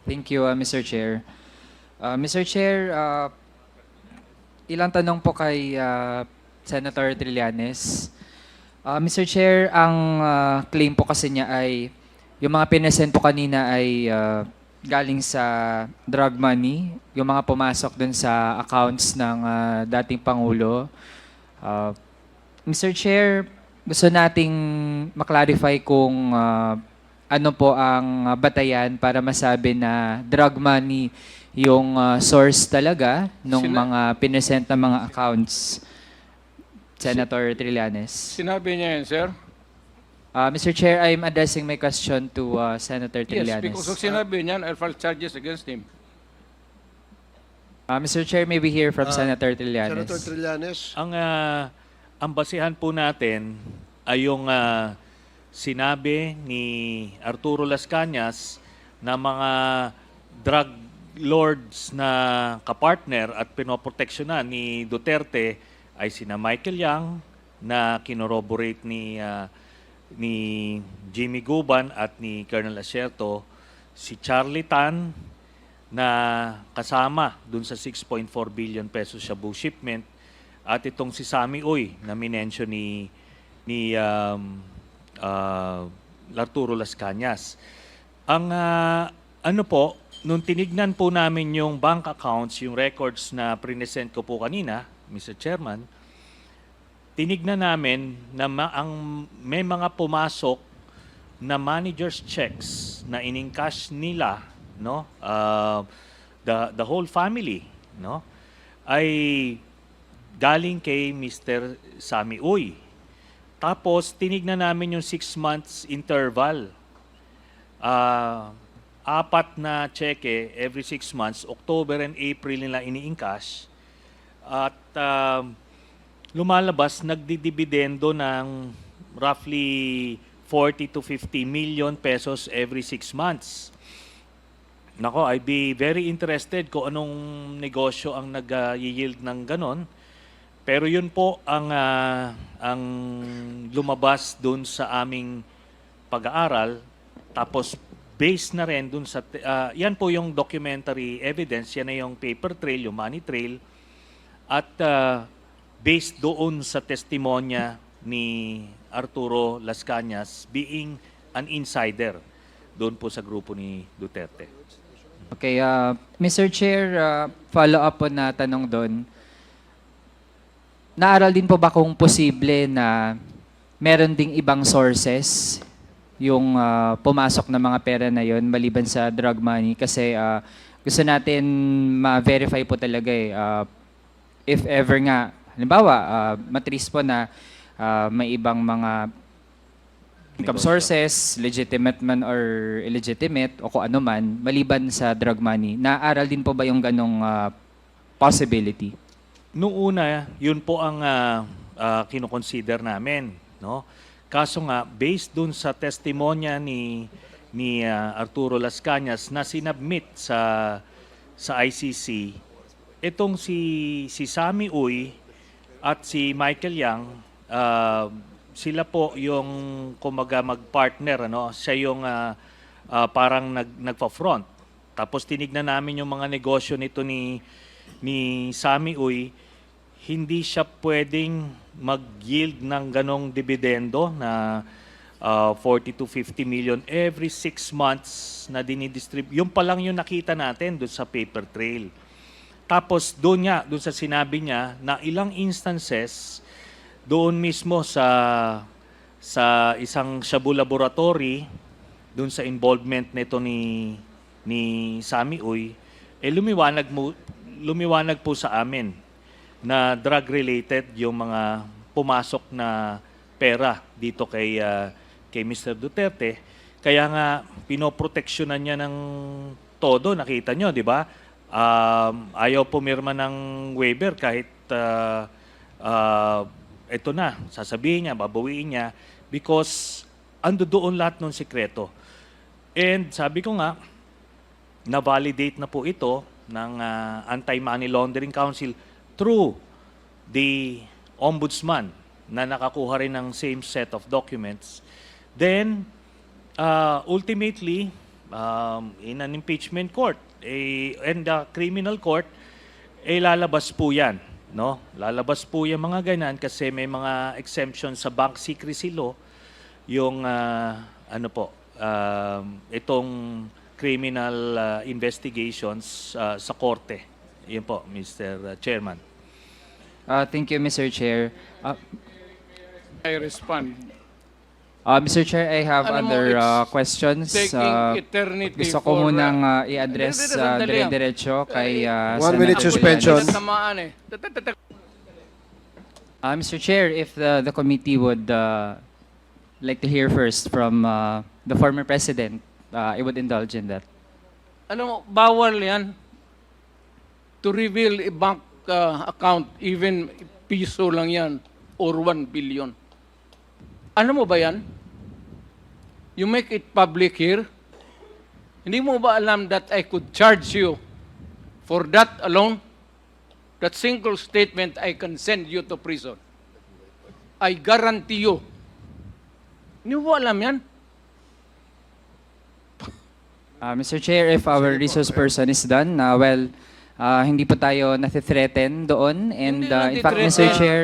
Thank you, Mr. Chair. Mr. Chair, ilang tanong po kay Senator Trillanes. Mr. Chair, ang claim po kasi niya ay yung mga pinesend po kanina ay galing sa drug money, yung mga pumasok dun sa accounts ng dating Pangulo. Mr. Chair, gusto nating maklarify kung ano po ang batayan para masabi na drug money yung source talaga ng mga pinesent na mga accounts, Senator Trillanes. Sinabi niya yan, sir? Mr. Chair, I'm addressing my question to Senator Yes, Trillanes. because kung sinabi niyan, I'll file charges against him. Mr. Chair, may we hear from Senator Trillanes? Senator Trillanes. Ang basihan po natin ay yung sinabi ni Arturo Las Cañas na mga drug lords na kapartner at pinoproteksyonan ni Duterte ay sina Michael Yang na kinorroborate ni Jimmy Guban at ni Colonel Asierto, si Charlie Tan na kasama dun sa 6.4 billion pesos Shabu shipment, at itong si Sammy Uy na minensyon ni Arturo Las Cañas. Ang ano po, nung tinignan po namin yung bank accounts, yung records na present ko po kanina, Mr. Chairman, tinignan namin na may mga pumasok na manager's checks na in-encash nila, no? The whole family, no? Ay galing kay Mr. Sammy Uy. Tapos tinignan namin yung 6 months interval. Apat na cheque every 6 months, October and April nila ini-encash. At lumalabas, nagdidibidendo ng roughly 40 to 50 million pesos every 6 months. Nako, I'd be very interested kung anong negosyo ang nag-yield ng ganon. Pero yun po ang lumabas dun sa aming pag-aaral. Tapos based na rin dun sa, yan po yung documentary evidence, yan na yung paper trail, yung money trail. At based doon sa testimonya ni Arturo Las Cañas being an insider doon po sa grupo ni Duterte. Okay, Mr. Chair, follow-up po na tanong doon. Naaral din po ba kung posible na meron ding ibang sources yung pumasok na mga pera na yon maliban sa drug money? Kasi gusto natin ma-verify po talaga if ever nga, halimbawa, matrace po na may ibang mga income sources, legitimate man or illegitimate o kung ano man, maliban sa drug money. Naaral din po ba yung ganong possibility? Noong una, yun po ang kinoconsider namin, no? Kaso nga, based dun sa testimonya ni Arturo Las Cañas na sinubmit sa ICC, itong si Sammy Uy at si Michael Yang, sila po yung kumaga mag-partner, ano? Siya yung parang nagpa-front. Tapos tinignan namin yung mga negosyo nito ni Sammy Uy, hindi siya pwedeng mag-yield ng ganong dividendo na 40 to 50 million every 6 months na dinidistribute. Yung pa lang yung nakita natin doon sa paper trail. Tapos doon sa sinabi niya na ilang instances doon mismo sa isang Shabu laboratory, doon sa involvement nito ni Sammy Uy, lumiwanag po sa amin na drug-related yung mga pumasok na pera dito kay Mr. Duterte. Kaya nga, pinoproteksyonan niya ng todo. Nakita nyo, di ba? Ayaw pumirma ng waiver kahit ito na, sasabihin niya, babawiin niya because ando doon lahat ng sikreto. And sabi ko nga, na-validate na po ito ng Anti-Money Laundering Council through the Ombudsman na nakakuha rin ng same set of documents. Then, ultimately, in an impeachment court and the criminal court, lalabas po yan. No? Lalabas po yung mga ganyan kasi may mga exemption sa bank secrecy law yung itong criminal investigations sa korte. Yun po, Mr. Chairman. Thank you, Mr. Chair. I respond. Mr. Chair, I have Alam mo, other it's questions. Taking eternity Gusto ko for, munang i-address Sandali lang. dire-diretso kay 1 minute Senator suspension. Trillanes. Tamaan eh. Mr. Chair, if the committee would like to hear first from the former president, I would indulge in that. Ano, bawal yan to reveal a bank account, even piso lang yan, or 1 billion. Ano mo ba yan? You make it public here. Hindi mo ba alam that I could charge you for that alone? That single statement, I can send you to prison. I guarantee you. Hindi mo ba alam yan? Mr. Chair, if our resource person is done, hindi po tayo nathi-threaten doon. And Hindi in fact, Mr. nathi-threaten. Chair,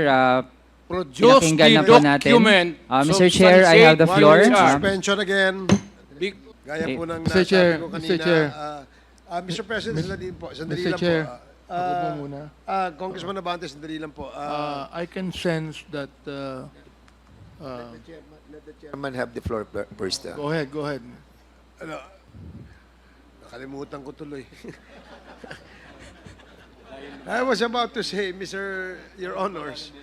Produce pinakinggan na the po natin. document. Mr. Chair, I have the One floor. minute Ah. suspension again. Big, Gaya po ng Mr. Chair, nasabi ko kanina. Mr. Chair. Mr. President, sandali Mr. lang Chair, po. ako po muna. Congressman Abante, sandali lang po. I can sense that... Let the chairman have the floor first. go ahead, go ahead. Ano, nakalimutan ko tuloy. I was about to say, Your Honors,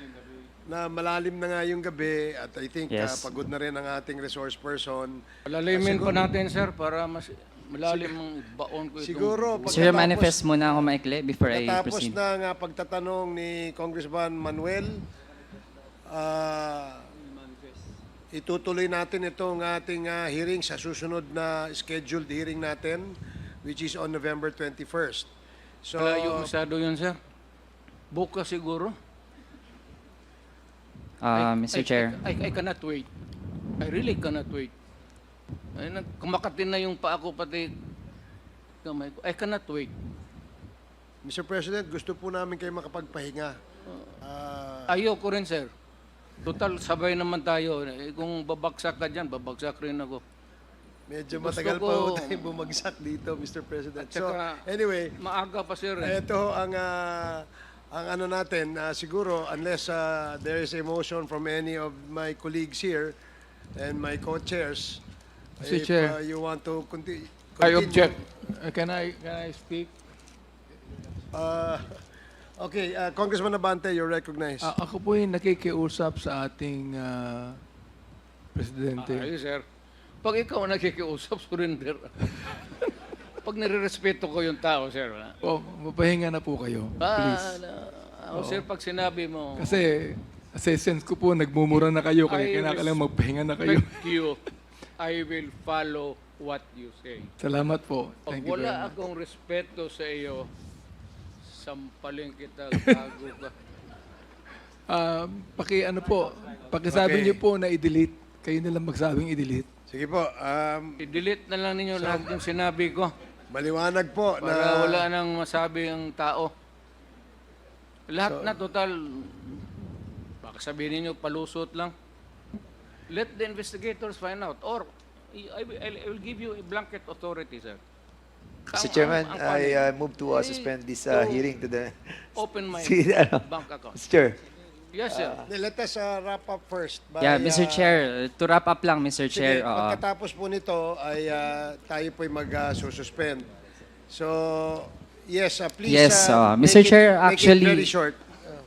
na malalim na nga yung gabi at I think Yes. pagod na rin ang ating resource person. palalimin pa natin, sir, para mas malalim ang baon ko itong... Siguro, Sir, manifest muna ako maikli before I Pagkatapos proceed. ng pagtatanong ni Congressman Manuel, itutuloy natin itong ating hearing sa susunod na scheduled hearing natin, which is on November 21st. So, Malayo masyado yun, sir. Bukas siguro. Mr. Chair. I cannot wait. I really cannot wait. Ay, kumakatin na yung paa ko pati kamay ko. I cannot wait. Mr. President, gusto po namin kayo makapagpahinga. Ayoko rin, sir. Total, sabay naman tayo. Eh, kung babagsak ka dyan, babagsak rin ako. Medyo Gusto matagal pa ko- po tayo bumagsak dito, Mr. President. At So, saka- anyway, Maaga pa, sir. Eh. ito ang ano natin, siguro unless there is a motion from any of my colleagues here and my co-chairs, Mr. if Chair. You want to continue. I object. Can I speak? Okay, Congressman Abante, you're recognized. Ako po yung nakikiusap sa ating presidente. Ayos, sir. Pag ikaw ang nakikiusap, surrender. Pag nire-respeto ko yung tao, sir. Mapahinga na po kayo, please. Ako, sir, pag sinabi mo, Kasi sense ko po, nagmumura na kayo, kaya I kailangan magpahinga na kayo. respect you, I will follow what you say. Salamat po. Pag Thank you very wala much. akong respeto sa iyo, sampalin kita, gago ka. Pakisabi Okay. niyo po na i-delete. Kayo na lang magsabing i-delete. Sige po, I-delete na lang ninyo lahat yung sinabi ko maliwanag po para na wala nang masabi ang tao. Lahat na total, baka sabihin ninyo, palusot lang. Let the investigators find out. Or, I will give you a blanket authority, sir. Mr. Chairman, panig, I move to suspend this hearing to the... open my See, bank account. Mr. Chair, Yes, sir. let us wrap up first. by, Yeah, Mr. Chair, to wrap up lang, Mr. Sige, Chair. pagkatapos po nito ay tayo po'y mag-suspend. So, yes, please. Yes, make Mr. it- Chair, make actually- it very short.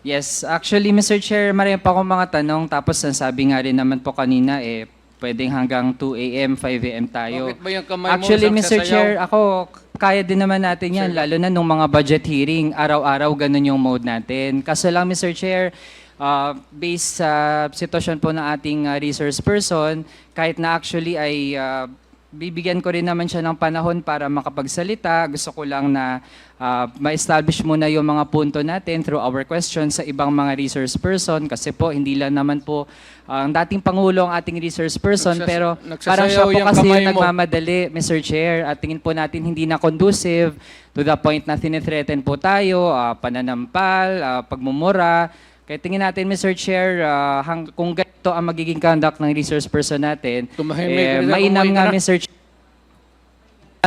Yes, actually, Mr. Chair, marami pa akong mga tanong. Tapos nasabi nga rin naman po kanina, pwedeng hanggang 2 a.m., 5 a.m. tayo. Bakit ba yung kamay mo Actually, Mr. nagsasayaw? Chair, ako, kaya din naman natin yan. Lalo na nung mga budget hearing, araw-araw ganun yung mode natin. Kaso lang, Mr. Chair, based sa sitwasyon po ng ating resource person, kahit na actually ay bibigyan ko rin naman siya ng panahon para makapagsalita. Gusto ko lang na ma-establish muna yung mga punto natin through our questions sa ibang mga resource person kasi po hindi lang naman po ang dating Pangulo ang ating resource person pero parang siya nagsasayaw po yung kasi kamay yung mo. nagmamadali, Mr. Chair, at tingin po natin hindi na conducive to the point na tinithreaten po tayo, pananampal, pagmumura. Kaya tingin natin, Mr. Chair, kung ganito ang magiging conduct ng resource person natin, Tumahimik ka na, mainam umuwi ka nga, na. Mr. Chair,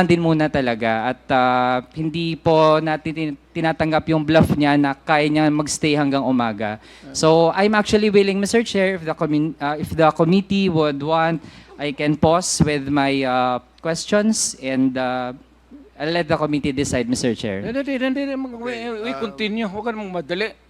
din muna talaga. At hindi po natin tinatanggap yung bluff niya na kaya niya magstay hanggang umaga. So, I'm actually willing, Mr. Chair, if the committee would want, I can pause with my questions and I'll let the committee decide, Mr. Chair. Hindi, we continue. Huwag ka namang madali.